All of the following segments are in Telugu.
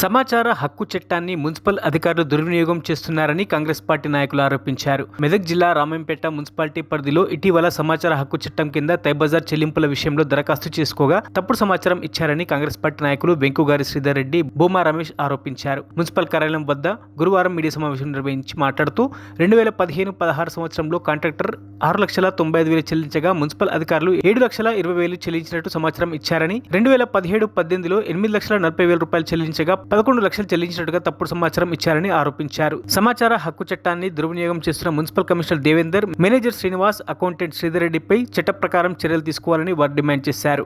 సమాచార హక్కు చట్టాన్ని మున్సిపల్ అధికారులు దుర్వినియోగం చేస్తున్నారని కాంగ్రెస్ పార్టీ నాయకులు ఆరోపించారు. మెదక్ జిల్లా రామంపేట మున్సిపాలిటీ పరిధిలో ఇటీవల సమాచార హక్కు చట్టం కింద తైబజార్ చెల్లింపుల విషయంలో దరఖాస్తు చేసుకోగా తప్పుడు సమాచారం ఇచ్చారని కాంగ్రెస్ పార్టీ నాయకులు వెంకుగారి శ్రీధర్ రెడ్డి, భూమా రమేష్ ఆరోపించారు. మున్సిపల్ కార్యాలయం వద్ద గురువారం మీడియా సమావేశం నిర్వహించి మాట్లాడుతూ 2015-16 సంవత్సరంలో కాంట్రాక్టర్ 6,95,000 చెల్లించగా మున్సిపల్ అధికారులు 7,20,000 చెల్లించినట్టు సమాచారం ఇచ్చారని, 2017-18లో 8,40,000 రూపాయలు చెల్లించగా 11 లక్షలు చెల్లించినట్టుగా తప్పుడు సమాచారం ఇచ్చారని ఆరోపించారు. సమాచార హక్కు చట్టాన్ని దుర్వినియోగం చేస్తున్న municipal commissioner Devender, manager Srinivas, accountant Sridhar రెడ్డిపై చట్ట ప్రకారం చర్యలు తీసుకోవాలని వారు డిమాండ్ చేశారు.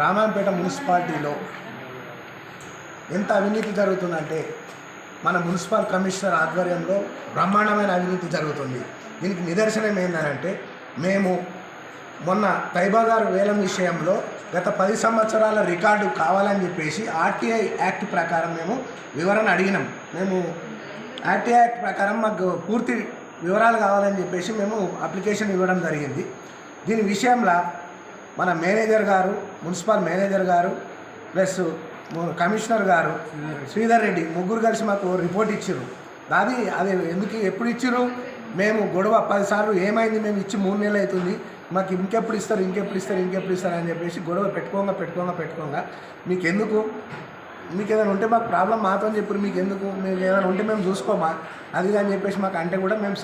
రామాయంపేట మున్సిపాలిటీలో ఎంత అవినీతి జరుగుతుందంటే మన మున్సిపల్ కమిషనర్ ఆధ్వర్యంలో బ్రహ్మాండమైన అవినీతి జరుగుతుంది. దీనికి నిదర్శనం ఏంటంటే, మేము మొన్న తైబజార్ వేలం విషయంలో గత 10 సంవత్సరాల రికార్డు కావాలని చెప్పేసి ఆర్టీఐ యాక్ట్ ప్రకారం మేము వివరణ అడిగినాం. మేము ఆర్టీఐ యాక్ట్ ప్రకారం మాకు పూర్తి వివరాలు కావాలని చెప్పేసి మేము అప్లికేషన్ ఇవ్వడం జరిగింది. దీని విషయంలో మన మేనేజర్ గారు, మున్సిపల్ మేనేజర్ గారు ప్లస్ కమిషనర్ గారు శ్రీధర్ రెడ్డి ముగ్గురు కలిసి మాకు రిపోర్ట్ ఇచ్చారు. అది ఎందుకు ఎప్పుడు ఇచ్చారు? మేము గొడవ 10 సార్లు ఏమైంది, మేము ఇచ్చి 3 నెలలు అవుతుంది, మాకు ఇంకెప్పుడు ఇస్తారు అని చెప్పేసి గొడవ పెట్టుకోగా మీకు ఏదైనా ఉంటే మాకు ప్రాబ్లం మాతో చెప్పారు, మీకు ఏదైనా ఉంటే మేము చూసుకోమా అది అని చెప్పేసి మాకు అంటే కూడా మేము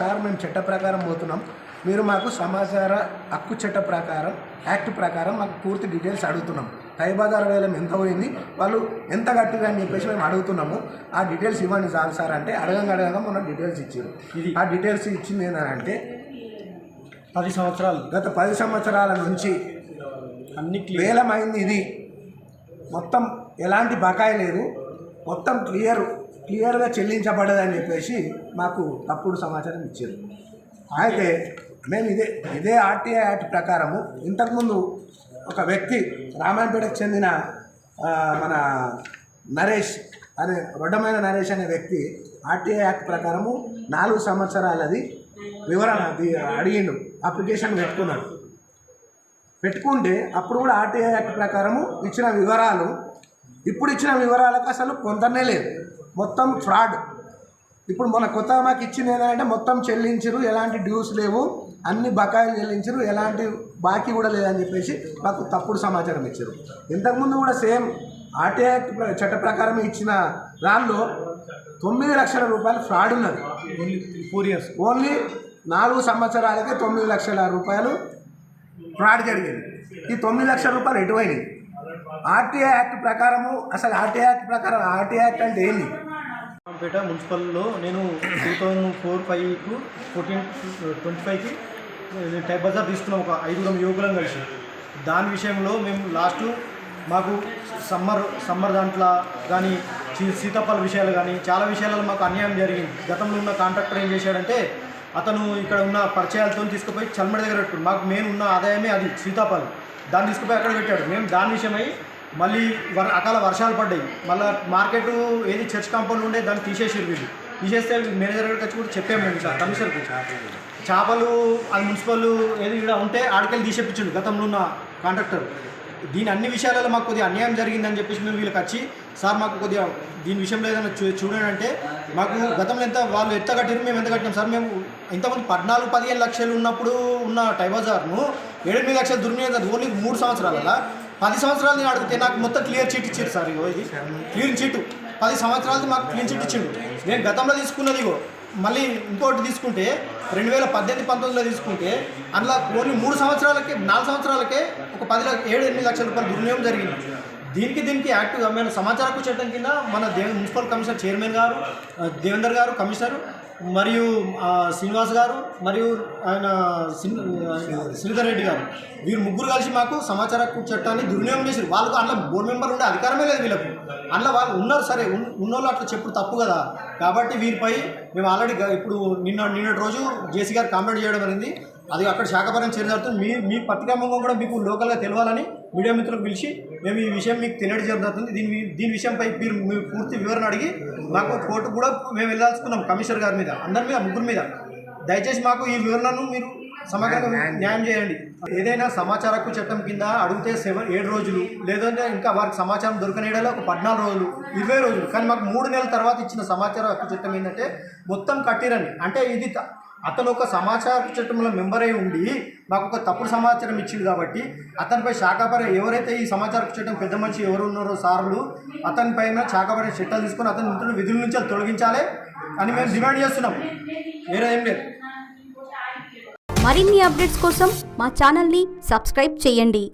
చట్ట ప్రకారం పోతున్నాం, మీరు మాకు సమాచార హక్కు చట్ట ప్రకారం యాక్ట్ ప్రకారం మాకు పూర్తి డీటెయిల్స్ అడుగుతున్నాం. తైబజార్ వేలం ఎంత పోయింది, వాళ్ళు ఎంత కట్టిరు అని చెప్పేసి మేము అడుగుతున్నాము. ఆ డీటెయిల్స్ ఇవ్వండి చాలు సార్ అంటే అడగంగా మొన్న డీటెయిల్స్ ఇచ్చారు. ఆ డీటెయిల్స్ ఇచ్చింది ఏంటంటే గత 10 సంవత్సరాల నుంచి అన్ని వేలం అయింది, ఇది మొత్తం ఎలాంటి బకాయి లేదు, మొత్తం క్లియర్గా చెల్లించబడదని చెప్పేసి మాకు తప్పుడు సమాచారం ఇచ్చారు. అయితే మేము ఇదే ఆర్టీఐ యాక్ట్ ప్రకారము ఇంతకుముందు ఒక వ్యక్తి రామాయంపేటకు చెందిన మన నరేష్ రొడ్డమైన నరేష్ అనే వ్యక్తి ఆర్టీఐ యాక్ట్ ప్రకారము 4 సంవత్సరాలది వివరణ అడిగిండు, అప్లికేషన్ పెట్టుకుంటే అప్పుడు కూడా ఆర్టీఐ యాక్ట్ ప్రకారము ఇచ్చిన వివరాలు ఇప్పుడు ఇచ్చిన వివరాలకు అసలు పొందనే లేదు, మొత్తం ఫ్రాడ్. ఇప్పుడు మన కొత్త మాకు ఇచ్చింది ఏంటంటే మొత్తం చెల్లించరు, ఎలాంటి డ్యూస్ లేవు, అన్ని బకాయిలు చెల్లించరు, ఎలాంటి బాకీ కూడా లేదని చెప్పేసి మాకు తప్పుడు సమాచారం ఇచ్చారు. ఇంతకుముందు కూడా సేమ్ ఆర్టీఐ చట్ట ప్రకారం ఇచ్చిన దానిలో 9 లక్షల రూపాయలు ఫ్రాడ్ ఉన్నది. ఓన్లీ 4 సంవత్సరాలకే 9 లక్షల రూపాయలు ఫ్రాడ్ జరిగింది. ఈ 9 లక్షల రూపాయలు ఎటువైనవి? ఆర్టీఐ యాక్ట్ ప్రకారము అసలు ఆర్టీఐ యాక్ట్ అంటే ఏంటి? రామంపేట మున్సిపల్లో నేను 2004-5కు 14-25కి తైబజార్ తీసుకున్నాం, ఒక 5 యువకులను కలిసి. దాని విషయంలో మేము మాకు సమ్మర్ దాంట్లో కానీ సీతాఫల విషయాలు కానీ చాలా విషయాలలో మాకు అన్యాయం జరిగింది. గతంలో ఉన్న కాంట్రాక్టర్ ఏం చేశాడంటే, అతను ఇక్కడ ఉన్న పరిచయాలతో తీసుకుపోయి చల్మడి దగ్గర పెట్టుకుని మాకు మెయిన్ ఉన్న ఆదాయమే అది సీతాఫలం, దాన్ని తీసుకుపోయి అక్కడ పెట్టాడు. మేము దాని విషయమై మళ్ళీ అకాల వర్షాలు పడ్డాయి, మళ్ళీ మార్కెట్ ఏది చర్చ్ కాంపౌండ్ ఉండే దాన్ని తీసేస్తే మేనేజర్ గారికి వచ్చి కూడా చెప్పాము మేము సార్ కమిషనర్కి. చేపలు అది మున్సిపల్ ఏది ఇక్కడ ఉంటే ఆడికెళ్ళి తీసేపించండు గతంలో ఉన్న కాంట్రాక్టర్. దీని అన్ని విషయాలలో మాకు కొద్దిగా అన్యాయం జరిగిందని చెప్పేసి మేము వీళ్ళకి వచ్చి, సార్ మాకు కొద్దిగా దీని విషయంలో ఏదైనా చూడండి అంటే, మాకు గతంలో వాళ్ళు ఎంత కట్టిరు, మేము ఎంత కట్టినాం సార్, మేము ఇంతమంది 14-15 లక్షలు ఉన్నప్పుడు ఉన్న టైబజార్ను 7-8 లక్షలు దుర్వినియోగం ఓన్లీ 3 సంవత్సరాల 10 సంవత్సరాలు నేను అడిగితే నాకు మొత్తం క్లియర్ చీట్ ఇచ్చారు సార్. ఇది క్లీన్ చీటు 10 సంవత్సరాలది మాకు క్లీన్ చీట్ ఇచ్చిండు. నేను గతంలో తీసుకున్నది మళ్ళీ ఇంకోటి తీసుకుంటే 2018-19లో తీసుకుంటే అందులో ఓన్లీ 4 సంవత్సరాలకే ఒక 7-8 లక్షల రూపాయలు దుర్వినియోగం జరిగింది. దీనికి యాక్టివ్గా మేము సమాచార హక్కు చట్టం కింద మన మున్సిపల్ కమిషనర్ చైర్మన్ గారు దేవేందర్ గారు, కమిషనర్ మరియు శ్రీనివాస్ గారు మరియు ఆయన శ్రీధర్ రెడ్డి గారు, వీరు ముగ్గురు కలిసి మాకు సమాచార హక్కు చట్టాన్ని దుర్వినియోగం చేశారు. వాళ్ళకు అందులో బోర్డు మెంబర్ ఉండే అధికారమే లేదు వీళ్ళకు. అందులో వాళ్ళు ఉన్నారు, సరే ఉన్నోళ్ళు అట్లా చెప్పుడు తప్పు కదా. కాబట్టి వీరిపై మేము ఆల్రెడీ ఇప్పుడు నిన్నటి రోజు జేసీ గారు కాంప్లైంట్ చేయడం జరిగింది. అది అక్కడ శాఖపరం చర్య జరుగుతుంది. మీ పత్రికాముఖంగా కూడా మీకు లోకల్గా తెలవాలని మీడియా మిత్రులకు పిలిచి మేము ఈ విషయం మీకు తెలియజేయడం జరుగుతుంది. దీని విషయంపై మీరు పూర్తి వివరణ అడిగి మాకు కోర్టు కూడా మేము వెళ్ళాల్సుకున్నాం కమిషనర్ గారి మీద, అందరి మీద, ముగ్గురు మీద. దయచేసి మాకు ఈ వివరణను మీరు సమగ్రంగా న్యాయం చేయండి. ఏదైనా సమాచార హక్కు చట్టం కింద అడిగితే 7 రోజులు, లేదంటే ఇంకా వారికి సమాచారం దొరకనేడలో ఒక 14 రోజులు, 20 రోజులు. కానీ మాకు 3 నెలల తర్వాత ఇచ్చిన సమాచార హక్కు చట్టం ఏంటంటే మొత్తం కట్టిరని. అంటే ఇది అతను ఒక సమాచార చట్టంలో మెంబర్ అయి ఉండి మాకు ఒక తప్పుడు సమాచారం ఇచ్చింది కాబట్టి అతనిపై శాఖాపర ఎవరైతే ఈ సమాచార చట్టం పెద్ద మనిషి ఎవరు ఉన్నారో సార్లు అతని పైన శాఖాపర చట్టాలు తీసుకొని అతని ఇంట్లో విధుల నుంచి తొలగించాలి అని మేము డిమాండ్ చేస్తున్నాం. వేరే ఏం లేదు. మరిన్ని అప్డేట్స్ కోసం మా ఛానల్ని సబ్స్క్రైబ్ చేయండి.